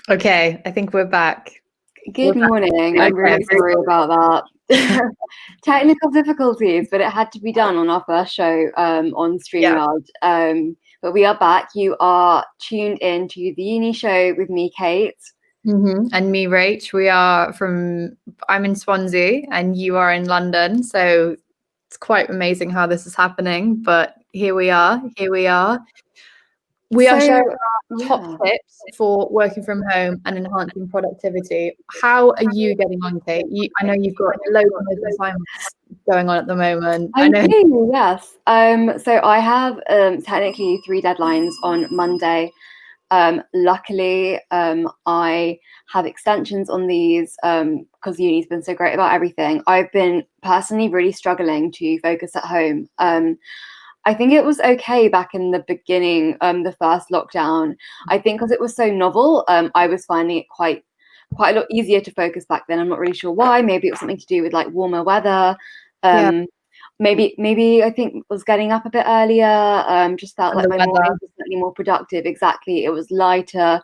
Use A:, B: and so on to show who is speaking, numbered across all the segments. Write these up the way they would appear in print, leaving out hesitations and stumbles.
A: Okay, I think we're back.
B: Good morning. I'm really sorry about that. Technical difficulties, but it had to be done on our first show on StreamYard. But we are back. You are tuned in to the Uni Show with me, Kate.
A: And me, Rach. I'm in Swansea and you are in London. So it's quite amazing how this is happening. But here we are. We are sharing our top tips for working from home and enhancing productivity. How are you getting on, Kate? I know you've got loads of those assignments going on at the moment.
B: I do, yes. So I have technically 3 deadlines on Monday. Luckily, I have extensions on these because uni's been so great about everything. I've been personally really struggling to focus at home. I think it was okay back in the beginning, the first lockdown. I think because it was so novel, I was finding it quite a lot easier to focus back then. I'm not really sure why. Maybe it was something to do with like warmer weather. Maybe I think was getting up a bit earlier. Just felt like my morning was slightly more productive. Exactly, it was lighter.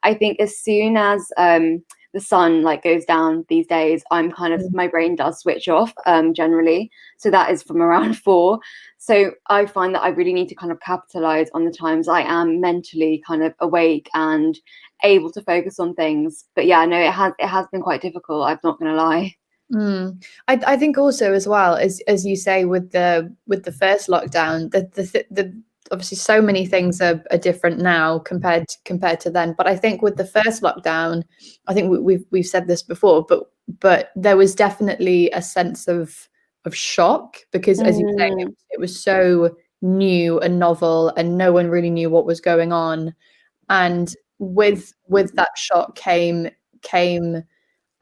B: I think as soon as the sun like goes down these days, I'm kind of my brain does switch off generally. So that is from around 4. So I find that I really need to kind of capitalize on the times I am mentally kind of awake and able to focus on things. But yeah, no, it has been quite difficult. I'm not going to lie.
A: I think also as well as you say with the first lockdown, the obviously so many things are different now compared to then. But I think with the first lockdown, I think we've said this before, but there was definitely a sense of shock because, as you say, it was so new and novel, and no one really knew what was going on. And with that shock came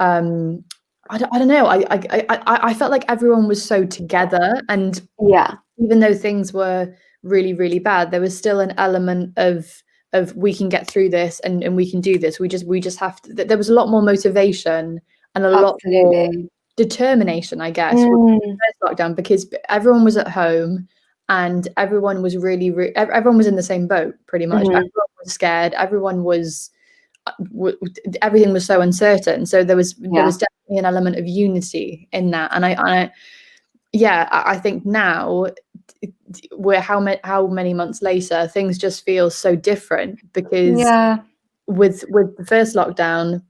A: I don't know. I felt like everyone was so together, and even though things were really, really bad, there was still an element of we can get through this and we can do this. We just have to. There was a lot more motivation and a lot more determination, I guess, with the first lockdown, because everyone was at home and everyone was everyone was in the same boat pretty much. Everyone was scared. Everyone was. Everything was so uncertain, so there was definitely an element of unity in that, and I think now we're how many months later, things just feel so different because with the first lockdown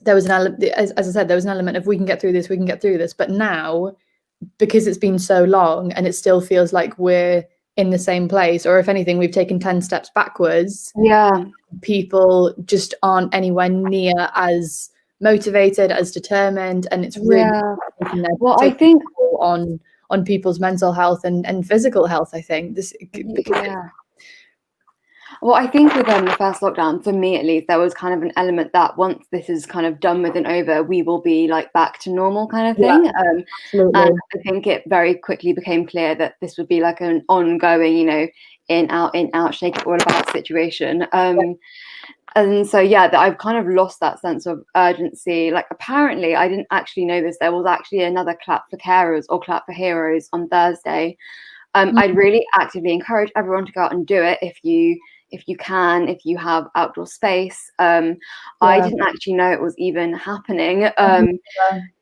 A: there was an element, as I said, there was an element of we can get through this, but now because it's been so long and it still feels like we're in the same place, or if anything we've taken 10 steps backwards. People just aren't anywhere near as motivated, as determined, and it's really
B: I think
A: on people's mental health and physical health. I think this
B: Well, I think with the first lockdown, for me at least, there was kind of an element that once this is kind of done with and over, we will be like back to normal kind of thing. And I think it very quickly became clear that this would be like an ongoing, in out, shake it all about situation. And so that I've kind of lost that sense of urgency. Like apparently, I didn't actually know this. There was actually another clap for carers or clap for heroes on Thursday. I'd really actively encourage everyone to go out and do it if you can, if you have outdoor space. I didn't actually know it was even happening.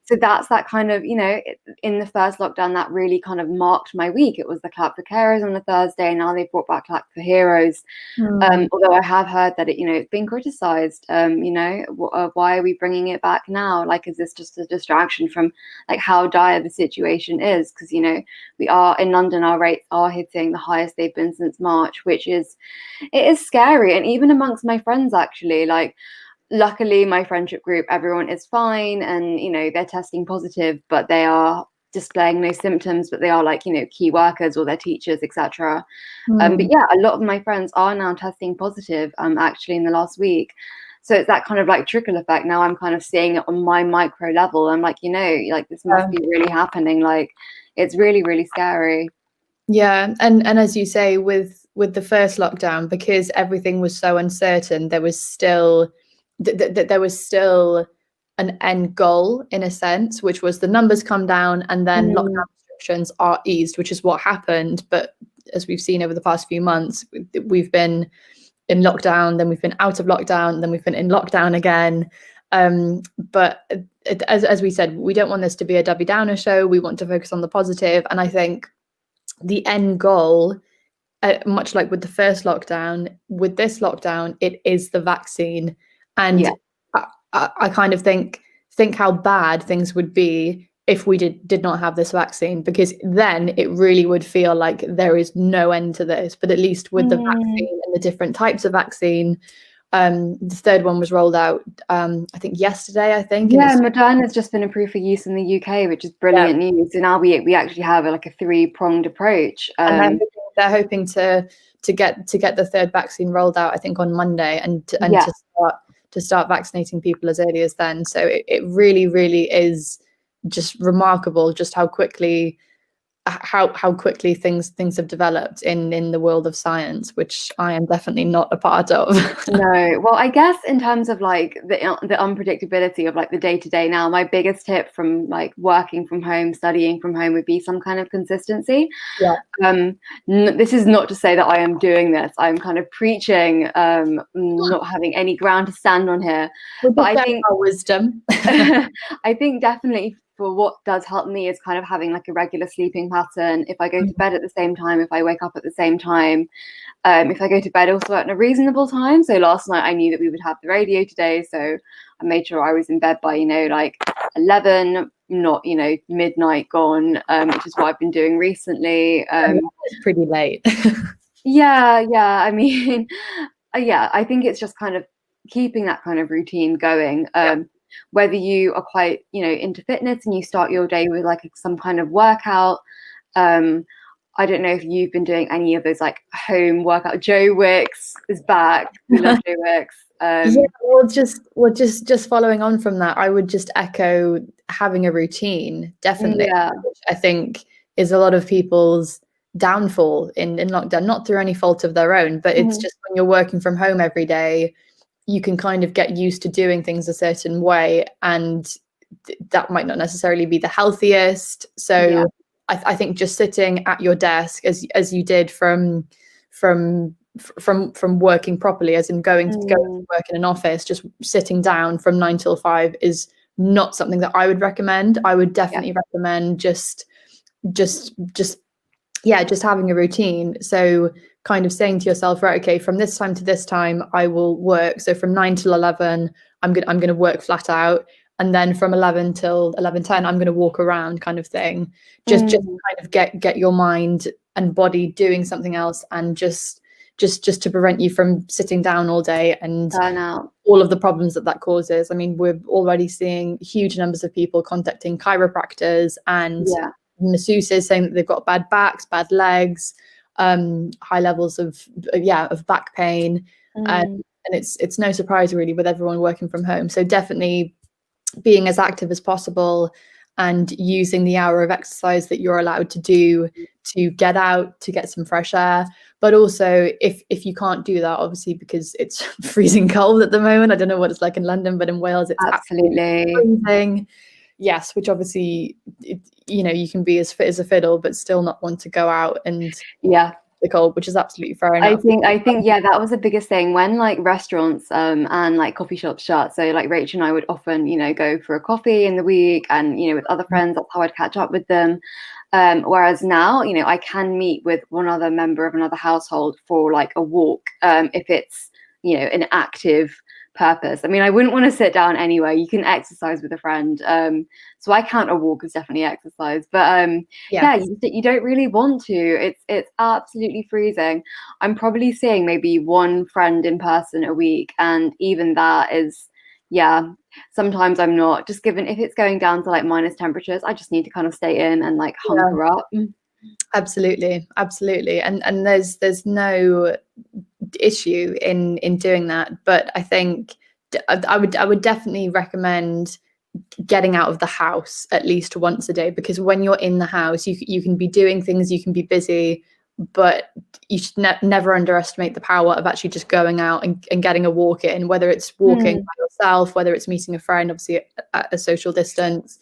B: So that's that kind of, in the first lockdown, that really kind of marked my week. It was the clap for carers on a Thursday. Now they've brought back clap for heroes. Although I have heard that it's been criticized. Why are we bringing it back now? Like, is this just a distraction from like how dire the situation is? Because we are in London, our rates are hitting the highest they've been since March, it is scary. And even amongst my friends, actually, like, luckily my friendship group, everyone is fine, and they're testing positive, but they are displaying no symptoms, but they are like key workers or their teachers, etc. But a lot of my friends are now testing positive actually in the last week. So it's that kind of like trickle effect. Now I'm kind of seeing it on my micro level. I'm like, like this must be really happening. Like it's really, really scary.
A: And as you say, with the first lockdown, because everything was so uncertain, there was still an end goal in a sense, which was the numbers come down and then lockdown restrictions are eased, which is what happened. But as we've seen over the past few months, we've been in lockdown, then we've been out of lockdown, then we've been in lockdown again. But as we said, we don't want this to be a Debbie Downer show. We want to focus on the positive. And I think the end goal, much like with the first lockdown, with this lockdown, it is the vaccine. And I kind of think how bad things would be if we did not have this vaccine, because then it really would feel like there is no end to this. But at least with the vaccine and the different types of vaccine, the third one was rolled out, I think yesterday,
B: Moderna's just been approved for use in the UK, which is brilliant news. So now we actually have a 3-pronged approach.
A: And they're hoping to get the third vaccine rolled out, I think, on Monday, and to start vaccinating people as early as then. So it really, really is just remarkable just how quickly things have developed in the world of science, which I am definitely not a part of.
B: No, well, I guess in terms of like the unpredictability of like the day-to-day now, my biggest tip from like working from home, studying from home, would be some kind of consistency. This is not to say that I am doing this. I'm kind of preaching, not having any ground to stand on here.
A: But I think our wisdom.
B: I think definitely for what does help me is kind of having like a regular sleeping pattern. If I go to bed at the same time, if I wake up at the same time, if I go to bed also at a reasonable time. So last night I knew that we would have the radio today, so I made sure I was in bed by, like 11, not, midnight gone, which is what I've been doing recently.
A: It's pretty late.
B: I mean, I think it's just kind of keeping that kind of routine going. Whether you are quite, into fitness and you start your day with like some kind of workout. I don't know if you've been doing any of those like home workout. Joe Wicks is back. We love Joe Wicks.
A: Just following on from that, I would just echo having a routine, definitely. Which I think is a lot of people's downfall in lockdown, not through any fault of their own, but it's just when you're working from home every day, you can kind of get used to doing things a certain way, and that might not necessarily be the healthiest. So I think just sitting at your desk as you did from working properly, as in going to work in an office, just sitting down from 9 till 5 is not something that I would recommend. I would definitely recommend just having a routine. So kind of saying to yourself, right, okay, from this time to this time I will work. So from 9 till 11 I'm going to work flat out, and then from 11 till 11:10 I'm going to walk around, kind of thing. Just kind of get your mind and body doing something else, and just to prevent you from sitting down all day and all of the problems that causes. I mean, we're already seeing huge numbers of people contacting chiropractors and masseuses saying that they've got bad backs, bad legs, high levels of back pain, and it's no surprise really with everyone working from home. So definitely being as active as possible and using the hour of exercise that you're allowed to do to get out, to get some fresh air. But also if you can't do that, obviously, because it's freezing cold at the moment, I don't know what it's like in London, but in Wales it's absolutely freezing. Yes, which obviously, you can be as fit as a fiddle, but still not want to go out and the cold, which is absolutely fair enough.
B: I think that was the biggest thing when like restaurants and like coffee shops shut. So like Rachel and I would often, go for a coffee in the week, and with other friends, that's how I'd catch up with them. Whereas now, I can meet with one other member of another household for like a walk, if it's an active purpose. I mean, I wouldn't want to sit down anyway. You can exercise with a friend, so I count a walk as definitely exercise, but you don't really want to. It's absolutely freezing. I'm probably seeing maybe one friend in person a week, and even that is sometimes I'm not, just given if it's going down to like minus temperatures, I just need to kind of stay in and like hunker up.
A: Absolutely and there's no issue in doing that, but I think I would definitely recommend getting out of the house at least once a day, because when you're in the house you can be doing things, you can be busy, but you should never underestimate the power of actually just going out and getting a walk in, whether it's walking by yourself, whether it's meeting a friend, obviously at a social distance,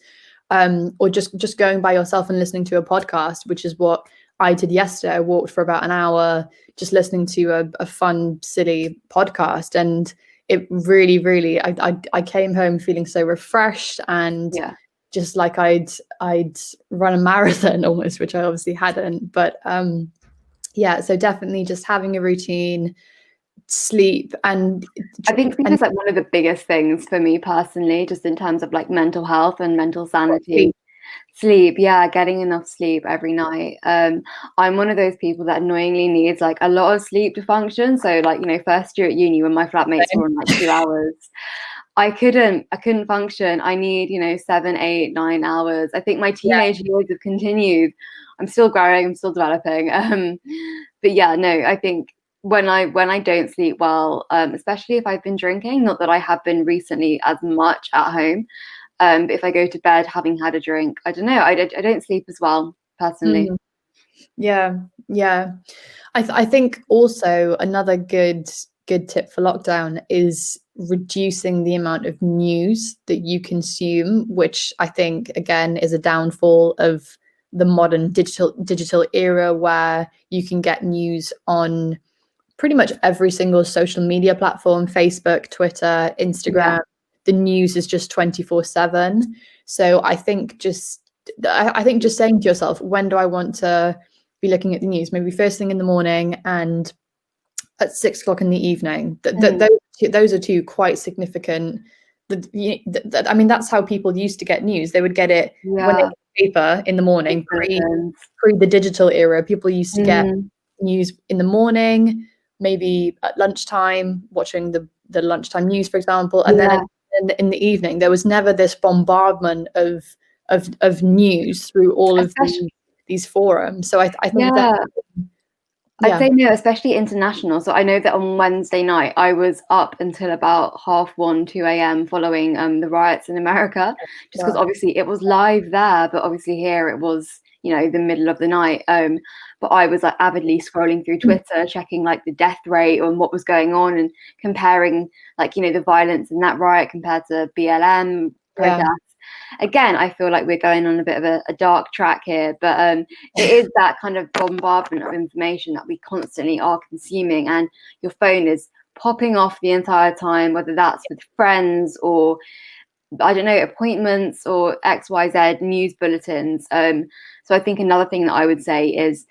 A: or just going by yourself and listening to a podcast, which is what I did yesterday. I walked for about an hour just listening to a fun, silly podcast, and it really, really, I came home feeling so refreshed and just like I'd run a marathon almost, which I obviously hadn't. But yeah, so definitely just having a routine, sleep, and
B: I think sleep is like one of the biggest things for me personally, just in terms of like mental health and mental sanity. Sleep, yeah, getting enough sleep every night. I'm one of those people that annoyingly needs like a lot of sleep to function. So like, you know, first year at uni when my flatmates were on like 2 hours, I couldn't function. I need, you know, 7, 8, 9 hours. I think my teenage years have continued. I'm still growing, I'm still developing. But yeah, no, I think when I don't sleep well, especially if I've been drinking, not that I have been recently as much at home. But if I go to bed having had a drink, I don't know, I don't sleep as well personally.
A: Yeah. I think also another good tip for lockdown is reducing the amount of news that you consume, which I think again is a downfall of the modern digital era, where you can get news on pretty much every single social media platform: Facebook, Twitter, Instagram. The news is just 24/7. So I think just saying to yourself, when do I want to be looking at the news? Maybe first thing in the morning and at 6 o'clock in the evening. Those are two quite significant. I mean, that's how people used to get news. They would get it when they got paper in the morning, pre the digital era. People used to get news in the morning, maybe at lunchtime, watching the lunchtime news, for example, and then in the evening. There was never this bombardment of news through all of these forums. So I think that.
B: I'd say no, especially international. So I know that on Wednesday night I was up until about 1:30, 2 a.m. following the riots in America, just because obviously it was live there, but obviously here it was, you know, the middle of the night. But I was like avidly scrolling through Twitter, checking like the death rate and what was going on, and comparing like, you know, the violence in that riot compared to BLM protests. Again, I feel like we're going on a bit of a dark track here, but it is that kind of bombardment of information that we constantly are consuming, and your phone is popping off the entire time, whether that's with friends or, I don't know, appointments or XYZ news bulletins. So I think another thing that I would say is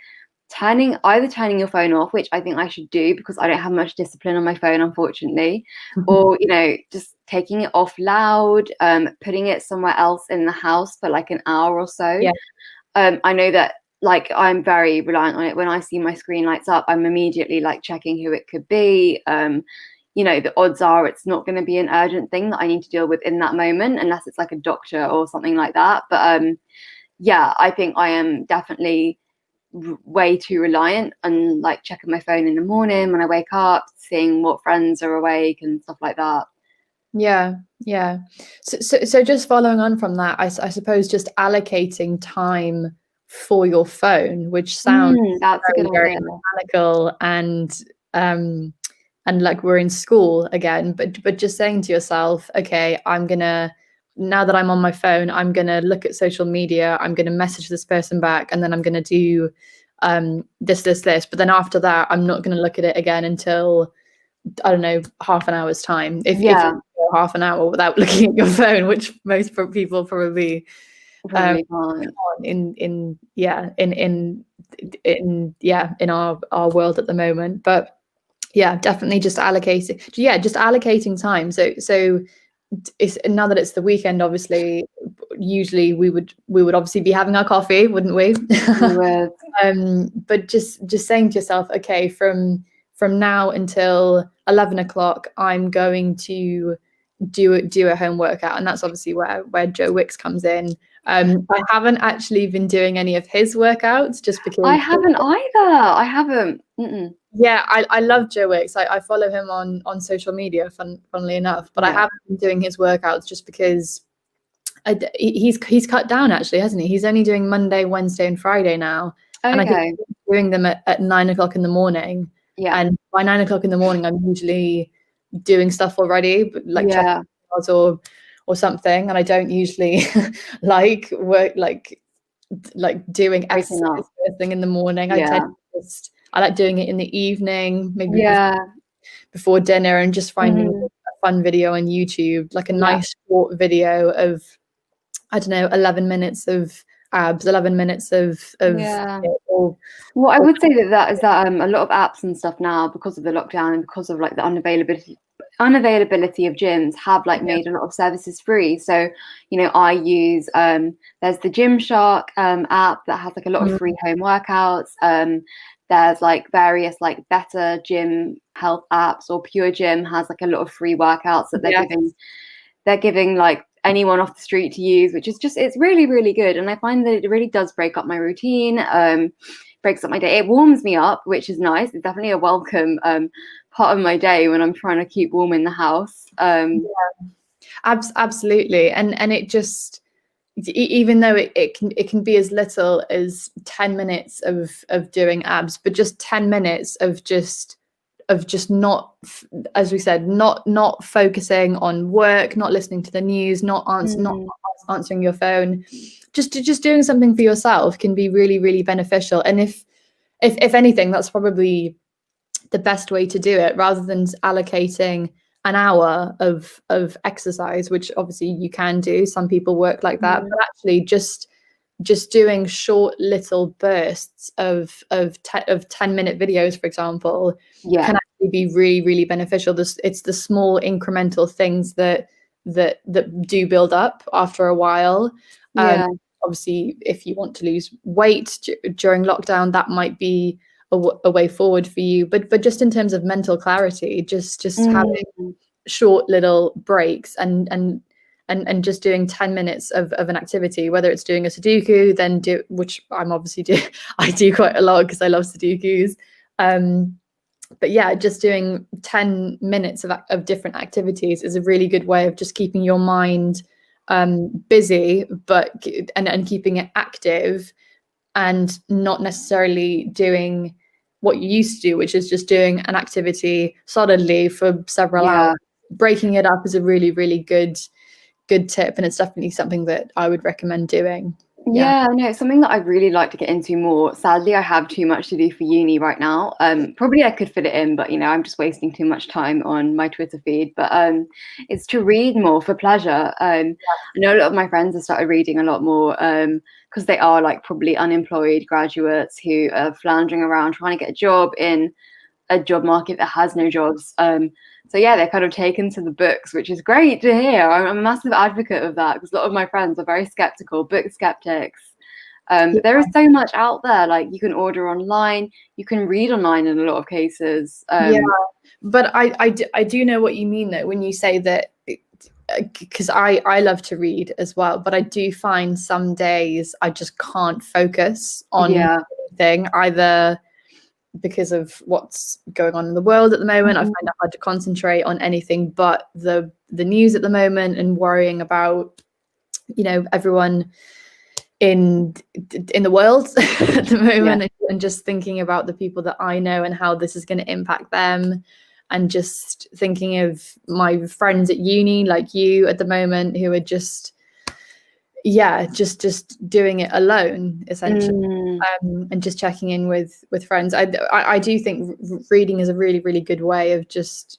B: turning your phone off, which I think I should do because I don't have much discipline on my phone, unfortunately, or, you know, just taking it off loud, putting it somewhere else in the house for like an hour or so. I know that like I'm very reliant on it. When I see my screen lights up, I'm immediately like checking who it could be. You know, the odds are it's not going to be an urgent thing that I need to deal with in that moment, unless it's like a doctor or something like that. But yeah, I think I am definitely way too reliant on like checking my phone in the morning when I wake up, seeing what friends are awake and stuff like that.
A: So just following on from that, I suppose just allocating time for your phone, which sounds
B: that's
A: very,
B: a good
A: very
B: idea.
A: mechanical and like we're in school again, but just saying to yourself, okay, now that I'm on my phone, I'm gonna look at social media, I'm gonna message this person back, and then I'm gonna do this, but then after that I'm not gonna look at it again until, I don't know, half an hour's time. If you go half an hour without looking at your phone, which most people probably
B: can't
A: in our world at the moment. But yeah, definitely just allocating time. So it's, now that it's the weekend, obviously usually we would obviously be having our coffee, wouldn't we? But just saying to yourself, okay, from now until 11 o'clock I'm going to do a home workout, and that's obviously where Joe Wicks comes in. I haven't actually been doing any of his workouts just because
B: I haven't either. I haven't.
A: Yeah, I love Joe Wicks. I follow him on social media, funnily enough, but I haven't been doing his workouts just because he's cut down, actually, hasn't he? He's only doing Monday, Wednesday, and Friday now. And I think he's doing them at 9 o'clock in the morning. And by 9 o'clock in the morning, I'm usually doing stuff already, like checking or something. And I don't usually like like doing exercise first thing in the morning. I like doing it in the evening, maybe before dinner, and just finding a fun video on YouTube, like a nice short video of, I don't know, 11 minutes of abs, 11 minutes of
B: well, I would say that is that a lot of apps and stuff now, because of the lockdown and because of like the unavailability of gyms, have like made a lot of services free. So, you know, I use there's the Gymshark app that has like a lot of free home workouts. There's like various like Better Gym health apps, or Pure Gym has like a lot of free workouts that they're giving like anyone off the street to use, which is just, it's really, really good. And I find that it really does break up my routine, breaks up my day. It warms me up, which is nice. It's definitely a welcome part of my day when I'm trying to keep warm in the house.
A: Absolutely. And it just, even though it can be as little as 10 minutes of doing abs, but just 10 minutes of just not, as we said, not focusing on work, not listening to the news, not answering your phone, just doing something for yourself can be really, really beneficial. And if anything, that's probably the best way to do it, rather than allocating an hour of exercise, which obviously you can do. Some people work like that, but actually just doing short little bursts of 10-minute videos, for example, can actually be really, really beneficial. It's the small incremental things that do build up after a while. Obviously, if you want to lose weight during lockdown, that might be a way forward for you. But just in terms of mental clarity, just having short little breaks and just doing 10 minutes of an activity, whether it's doing a Sudoku, then which I'm obviously I do quite a lot because I love Sudokus. But yeah, just doing 10 minutes of different activities is a really good way of just keeping your mind busy, and keeping it active, and not necessarily doing what you used to do, which is just doing an activity solidly for several hours. Breaking it up is a really, really good tip, and it's definitely something that I would recommend doing.
B: No, it's something that I'd really like to get into more. Sadly, I have too much to do for uni right now. Probably I could fit it in, but you know, I'm just wasting too much time on my Twitter feed. But it's to read more for pleasure. I know a lot of my friends have started reading a lot more because they are like probably unemployed graduates who are floundering around trying to get a job in a job market that has no jobs. So yeah, they're kind of taken to the books, which is great to hear. I'm a massive advocate of that, because a lot of my friends are very skeptical, book skeptics. There is so much out there. Like, you can order online, you can read online in a lot of cases.
A: But I do know what you mean though when you say that, because I love to read as well, but I do find some days I just can't focus on anything, either because of what's going on in the world at the moment. I find it hard to concentrate on anything but the news at the moment, and worrying about, you know, everyone in the world at the moment, and just thinking about the people that I know and how this is going to impact them, and just thinking of my friends at uni like you at the moment, who are just doing it alone essentially, and just checking in with friends. I do think reading is a really, really good way of just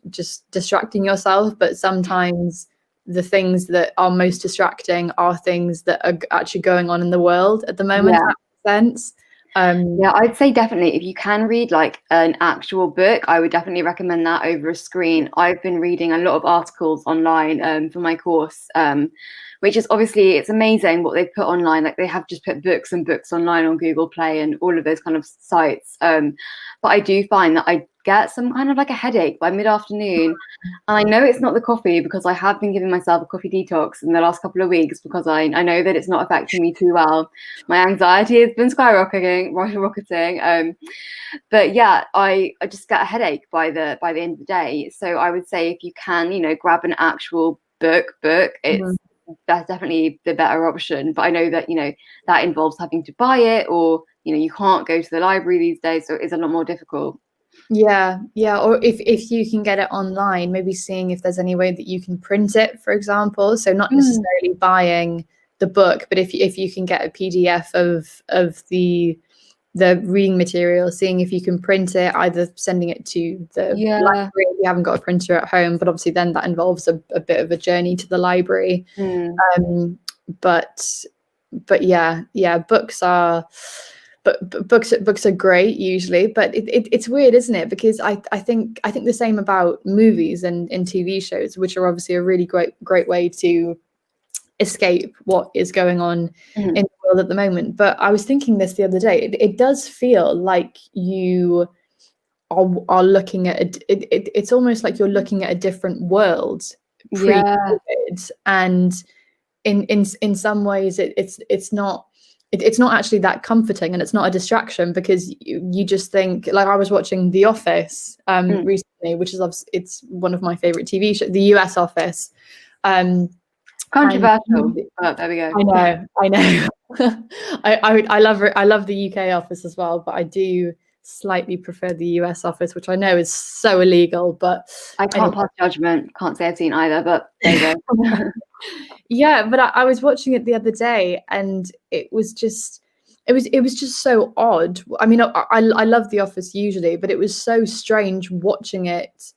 A: distracting yourself, but sometimes the things that are most distracting are things that are actually going on in the world at the moment. If that makes sense.
B: I'd say definitely if you can read like an actual book, I would definitely recommend that over a screen. I've been reading a lot of articles online for my course, which is obviously, it's amazing what they've put online. Like, they have just put books and books online on Google Play and all of those kind of sites. But I do find that I get some kind of like a headache by mid-afternoon. And I know it's not the coffee, because I have been giving myself a coffee detox in the last couple of weeks, because I know that it's not affecting me too well. My anxiety has been skyrocketing. But yeah, I just get a headache by the end of the day. So I would say if you can, you know, grab an actual book, that's definitely the better option. But I know that, you know, that involves having to buy it, or, you know, you can't go to the library these days, so it's a lot more difficult.
A: Or if you can get it online, maybe seeing if there's any way that you can print it, for example. So not necessarily buying the book, but if you can get a PDF of the reading material, seeing if you can print it, either sending it to the library if you haven't got a printer at home, but obviously then that involves a bit of a journey to the library. But yeah, books are books are great usually, but it's weird, isn't it? Because I think the same about movies and TV shows, which are obviously a really great way to escape what is going on in the world at the moment. But I was thinking this the other day, it does feel like you are looking at it's almost like you're looking at a different world pre-COVID, and in some ways it's not actually that comforting, and it's not a distraction, because you just think, like, I was watching The Office recently, which is it's one of my favorite TV shows, the US Office.
B: Controversial, but there we go.
A: I know. I love the UK Office as well, but I do slightly prefer the US Office, which I know is so illegal, but
B: I can't pass judgment. Can't say I've seen either, but there you go.
A: Yeah, but I was watching it the other day, and it was just so odd. I mean, I love The Office usually, but it was so strange watching it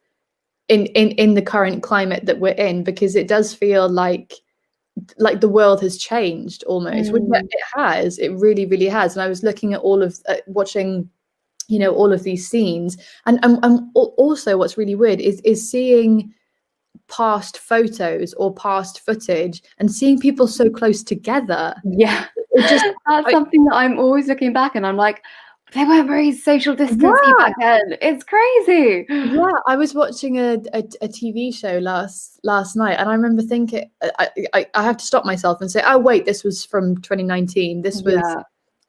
A: in the current climate that we're in, because it does feel like the world has changed almost. Which it has. It really, really has. And I was looking at watching, all of these scenes, and also what's really weird is seeing past photos or past footage and seeing people so close together.
B: Yeah, that's something that I'm always looking back and I'm like, they weren't very social distancing back then. It's crazy.
A: Yeah, I was watching a TV show last night, and I remember thinking, I have to stop myself and say, oh wait, this was from 2019. This was,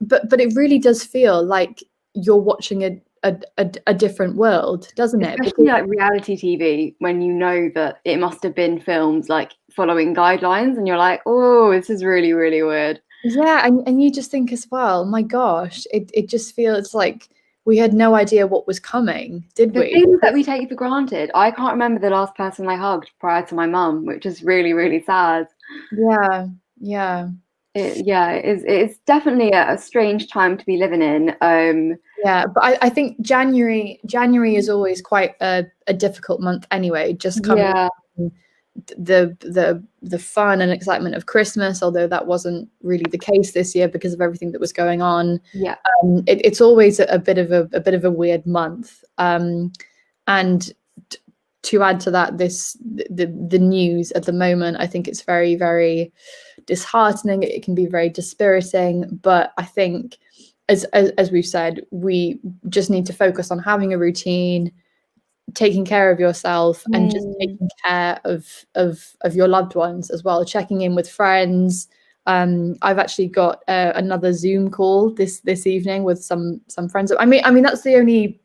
A: but it really does feel like you're watching a different world, doesn't it?
B: Especially like reality TV, when you know that it must have been filmed like following guidelines, and you're like, oh, this is really, really weird.
A: Yeah, and you just think as well, my gosh, it just feels like we had no idea what was coming, did we?
B: The things that we take for granted. I can't remember the last person I hugged prior to my mum, which is really, really sad.
A: Yeah.
B: It's definitely a strange time to be living in.
A: Yeah, but I think January is always quite a difficult month anyway, just coming the fun and excitement of Christmas, although that wasn't really the case this year because of everything that was going on. It's always a bit of a weird month, and to add to that, the news at the moment, I think it's very, very disheartening. It can be very dispiriting, but I think as we've said, we just need to focus on having a routine, taking care of yourself, and just taking care of your loved ones as well, checking in with friends. I've actually got another Zoom call this evening with some friends. I mean that's the only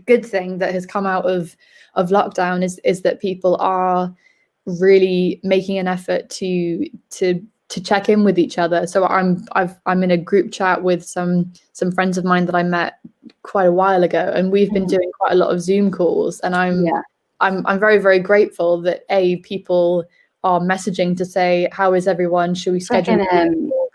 A: good thing that has come out of lockdown is that people are really making an effort to check in with each other. So I'm in a group chat with some friends of mine that I met quite a while ago, and we've been doing quite a lot of Zoom calls, and I'm very, very grateful that people are messaging to say, how is everyone, should we schedule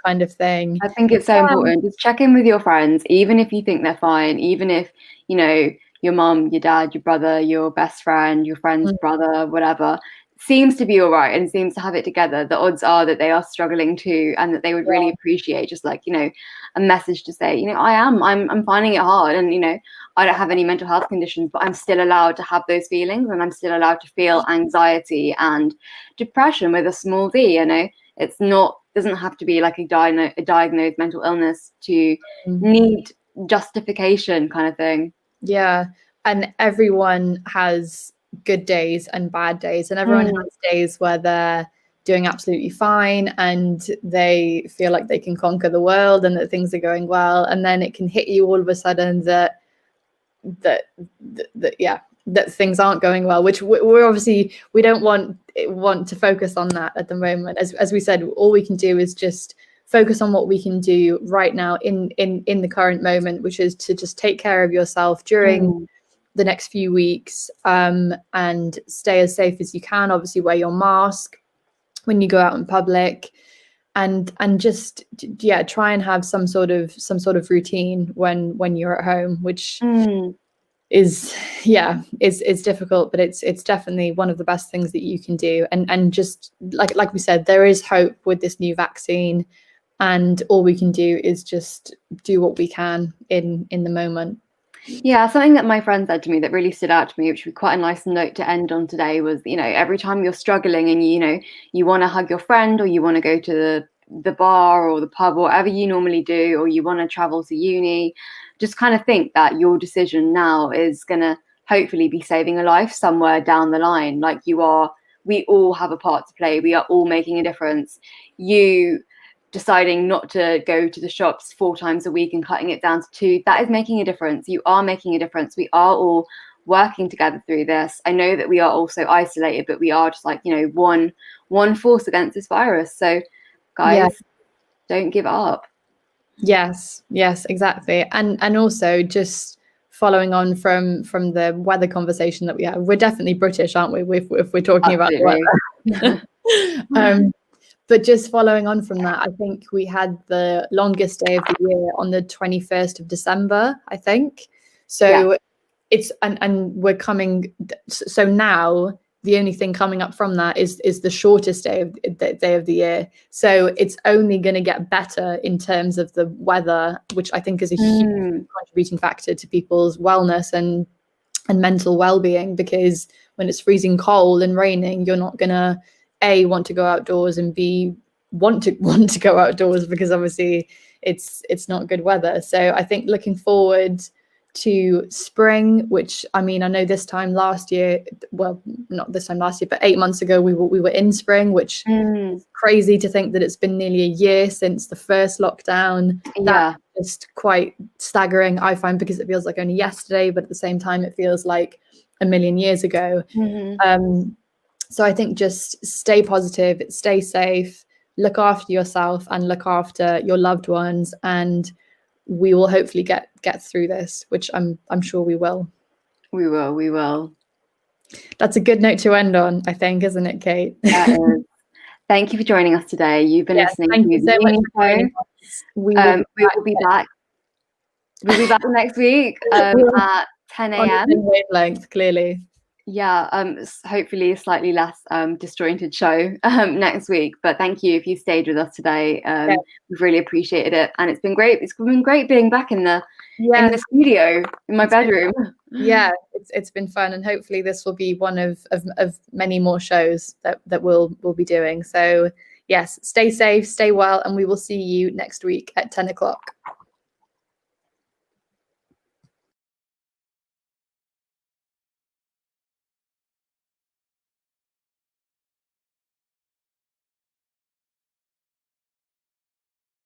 A: kind of thing.
B: I think it's so important. Just check in with your friends, even if you think they're fine, even if your mum, your dad, your brother, your best friend, your friend's brother, whatever, seems to be all right and seems to have it together. The odds are that they are struggling too, and that they would really appreciate just like a message to say, I'm finding it hard, and I don't have any mental health conditions, but I'm still allowed to have those feelings, and I'm still allowed to feel anxiety and depression with a small d. It's not, doesn't have to be like a diagnosed mental illness to need justification kind of thing.
A: Yeah, and everyone has good days and bad days, and everyone has days where they're doing absolutely fine and they feel like they can conquer the world and that things are going well, and then it can hit you all of a sudden that things aren't going well, which we're obviously, we don't want to focus on that at the moment. As we said, all we can do is just focus on what we can do right now in the current moment, which is to just take care of yourself during the next few weeks, and stay as safe as you can. Obviously wear your mask when you go out in public, and just try and have some sort of routine when you're at home, which is difficult, but it's definitely one of the best things that you can do. And just like we said, there is hope with this new vaccine, and all we can do is just do what we can in the moment.
B: Yeah, something that my friend said to me that really stood out to me, which was quite a nice note to end on today, was, every time you're struggling and you want to hug your friend, or you want to go to the bar or the pub or whatever you normally do, or you want to travel to uni, just kind of think that your decision now is going to hopefully be saving a life somewhere down the line. Like, we all have a part to play. We are all making a difference. You deciding not to go to the shops 4 times a week and cutting it down to 2, that is making a difference. You are making a difference. We are all working together through this. I know that we are also isolated, but we are just like, one force against this virus. So guys, don't give up.
A: Yes, exactly. And also, just following on from the weather conversation that we have, we're definitely British, aren't we, if we're talking about the weather. But just following on from that, I think we had the longest day of the year on the 21st of December, I think. So it's and we're coming. So now the only thing coming up from that is the shortest day of the year. So it's only going to get better in terms of the weather, which I think is a huge contributing factor to people's wellness and mental well-being, because when it's freezing cold and raining, you're not gonna want to go outdoors, and B, want to go outdoors, because obviously it's not good weather. So I think looking forward to spring, which, I mean, I know this time last year, well, not this time last year, but 8 months ago, we were in spring, which is crazy to think that it's been nearly a year since the first lockdown. That's just quite staggering, I find, because it feels like only yesterday, but at the same time, it feels like a million years ago. So I think just stay positive, stay safe, look after yourself and look after your loved ones, and we will hopefully get through this, which I'm sure we will.
B: We will.
A: That's a good note to end on, I think, isn't it, Kate?
B: Thank you for joining us today. You've been listening to
A: the Uni Show.
B: We will be back. We'll be back next week at 10 a.m.
A: wavelength, clearly.
B: Hopefully a slightly less disjointed show next week, but thank you if you stayed with us today. We've really appreciated it, and it's been great being back in the studio in my bedroom.
A: It's been fun, and hopefully this will be one of many more shows that we'll be doing. So yes, stay safe, stay well, and we will see you next week at 10 o'clock.